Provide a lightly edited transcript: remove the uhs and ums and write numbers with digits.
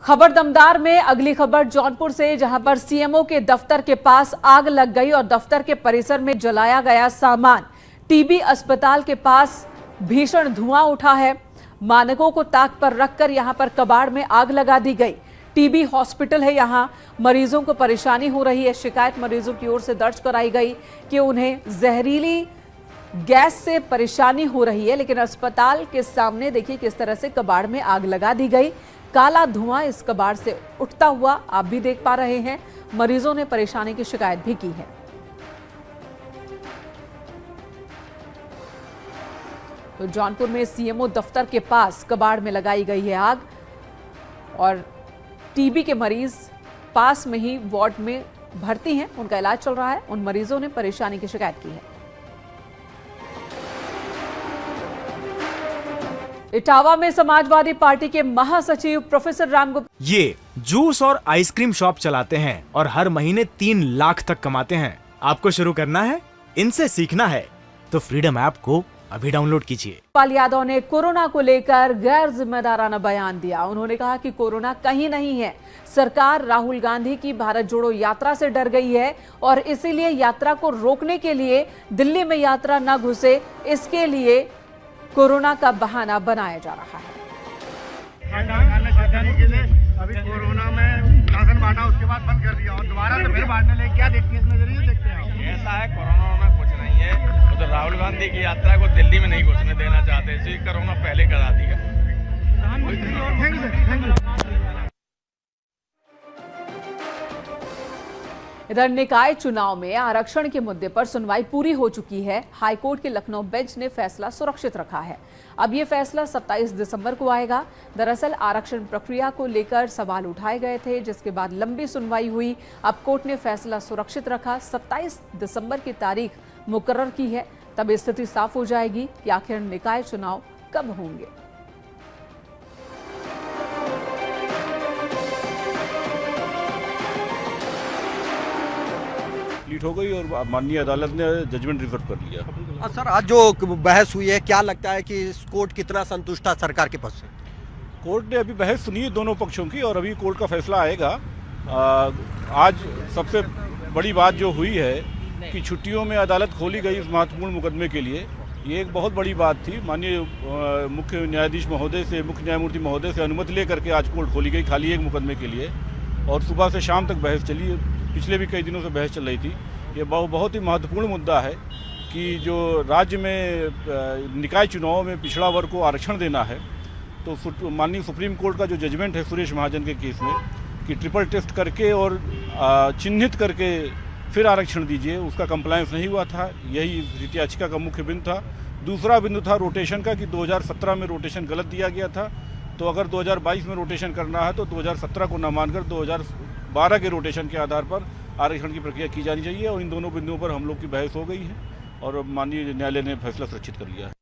खबर दमदार में अगली खबर जौनपुर से, जहां पर सीएमओ के दफ्तर के पास आग लग गई और दफ्तर के परिसर में जलाया गया सामान। टीबी अस्पताल के पास भीषण धुआं उठा है। मानकों को ताक पर रखकर यहां पर कबाड़ में आग लगा दी गई। टीबी हॉस्पिटल है, यहां मरीजों को परेशानी हो रही है। शिकायत मरीजों की ओर से दर्ज कराई गई कि उन्हें जहरीली गैस से परेशानी हो रही है, लेकिन अस्पताल के सामने देखिए किस तरह से कबाड़ में आग लगा दी गई। काला धुआं इस कबाड़ से उठता हुआ आप भी देख पा रहे हैं। मरीजों ने परेशानी की शिकायत भी की है। तो जौनपुर में सीएमओ दफ्तर के पास कबाड़ में लगाई गई है आग और टीबी के मरीज पास में ही वार्ड में भर्ती हैं, उनका इलाज चल रहा है। उन मरीजों ने परेशानी की शिकायत की है। इटावा में समाजवादी पार्टी के महासचिव प्रोफेसर रामगोपाल ये जूस और आइसक्रीम शॉप चलाते हैं और हर महीने 3 लाख तक कमाते हैं। आपको शुरू करना है, इनसे सीखना है तो फ्रीडम ऐप को अभी डाउनलोड कीजिए। गोपाल यादव ने कोरोना को लेकर गैर जिम्मेदाराना बयान दिया। उन्होंने कहा कि कोरोना कहीं नहीं है। सरकार राहुल गांधी की भारत जोड़ो यात्रा से डर गई है और इसीलिए यात्रा को रोकने के लिए दिल्ली में यात्रा न घुसे, इसके लिए कोरोना का बहाना बनाया जा रहा है। अभी कोरोना में राशन बांटा, उसके बाद बंद कर दिया और दोबारा तो फिर बांटने लगे। क्या देखते हैं इस नजरिए देखते हैं? ऐसा है, कोरोना में कुछ नहीं है। वो तो राहुल गांधी की यात्रा को दिल्ली में नहीं घुसने देना चाहते, इसलिए कोरोना पहले करा दिया। Thank you sir, thank you. इधर निकाय चुनाव में आरक्षण के मुद्दे पर सुनवाई पूरी हो चुकी है। हाईकोर्ट के लखनऊ बेंच ने फैसला सुरक्षित रखा है। अब ये फैसला 27 दिसंबर को आएगा। दरअसल आरक्षण प्रक्रिया को लेकर सवाल उठाए गए थे, जिसके बाद लंबी सुनवाई हुई। अब कोर्ट ने फैसला सुरक्षित रखा। 27 दिसंबर की तारीख मुकर्रर की है। तब स्थिति साफ हो जाएगी कि आखिर निकाय चुनाव कब होंगे। हो गई और माननीय अदालत ने जजमेंट रिवर्स कर लिया। सर, आज जो बहस हुई है, क्या लगता है कि कोर्ट कितना संतुष्ट है सरकार के पक्ष से? कोर्ट ने अभी बहस सुनी है दोनों पक्षों की और अभी कोर्ट का फैसला आएगा। आज सबसे बड़ी बात जो हुई है कि छुट्टियों में अदालत खोली गई इस महत्वपूर्ण मुकदमे के लिए, ये एक बहुत बड़ी बात थी। माननीय मुख्य न्यायाधीश महोदय से, मुख्य न्यायमूर्ति महोदय से अनुमति लेकर के आज कोर्ट खोली गई खाली एक मुकदमे के लिए और सुबह से शाम तक बहस चली। पिछले भी कई दिनों से बहस चल रही थी। ये बहुत ही महत्वपूर्ण मुद्दा है कि जो राज्य में निकाय चुनाव में पिछड़ा वर्ग को आरक्षण देना है, तो माननीय सुप्रीम कोर्ट का जो जजमेंट है सुरेश महाजन के केस में कि ट्रिपल टेस्ट करके और चिन्हित करके फिर आरक्षण दीजिए, उसका कंप्लायंस नहीं हुआ था। यही रिट याचिका का मुख्य बिंदु था। दूसरा बिंदु था रोटेशन का कि 2017 में रोटेशन गलत दिया गया था, तो अगर 2022 में रोटेशन करना है तो 2017 को न मानकर 2012 के रोटेशन के आधार पर आरक्षण की प्रक्रिया की जानी चाहिए। और इन दोनों बिंदुओं पर हम लोग की बहस हो गई है और माननीय न्यायालय ने फैसला सुरक्षित कर लिया है।